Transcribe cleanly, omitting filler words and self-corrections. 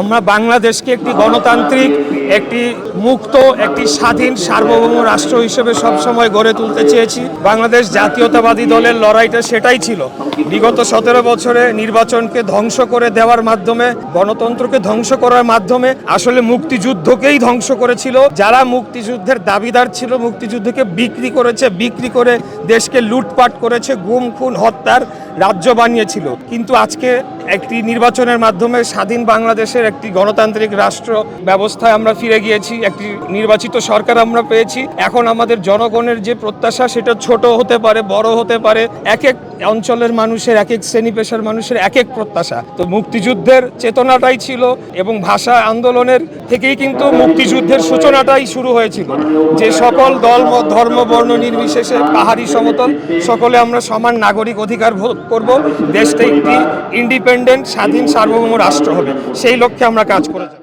আমরা বাংলাদেশকে একটি গণতান্ত্রিক, একটি মুক্ত, একটি স্বাধীন সার্বভৌম রাষ্ট্র হিসেবে সবসময় গড়ে তুলতে চেয়েছি। বাংলাদেশ জাতীয়তাবাদী দলের লড়াইটা সেটাই ছিল। বিগত 17 বছরে নির্বাচনকে ধ্বংস করে দেওয়ার মাধ্যমে, গণতন্ত্রকে ধ্বংস করার মাধ্যমে আসলে মুক্তিযুদ্ধকেই ধ্বংস করেছিল। যারা মুক্তিযুদ্ধের দাবিদার ছিল, মুক্তিযুদ্ধকে বিক্রি করেছে, বিক্রি করে দেশকে লুটপাট করেছে, গুম খুন হত্যার রাজ্য বানিয়েছিল। কিন্তু আজকে একটি নির্বাচনের মাধ্যমে স্বাধীন বাংলাদেশের একটি গণতান্ত্রিক রাষ্ট্র ব্যবস্থায় আমরা ফিরে গিয়েছি, একটি নির্বাচিত সরকার আমরা পেয়েছি। এখন আমাদের জনগণের যে প্রত্যাশা, সেটা ছোট হতে পারে, বড় হতে পারে, এক এক অঞ্চলের মানুষের, এক এক শ্রেণী পেশার মানুষের এক এক প্রত্যাশা। তো মুক্তিযুদ্ধের চেতনাটাই ছিল এবং ভাষা আন্দোলনের থেকেই কিন্তু মুক্তিযুদ্ধের সূচনাটাই শুরু হয়েছিল, যে সকল দল মত ধর্ম বর্ণ নির্বিশেষে পাহাড়ি সমতল সকলে আমরা সমান নাগরিক অধিকার ভোগ করব, দেশটা একটি ইন্ডিপেন্ডেন্ট স্বাধীন সার্বভৌম রাষ্ট্র হবে। সেই লক্ষ্যে আমরা কাজ করে যাব।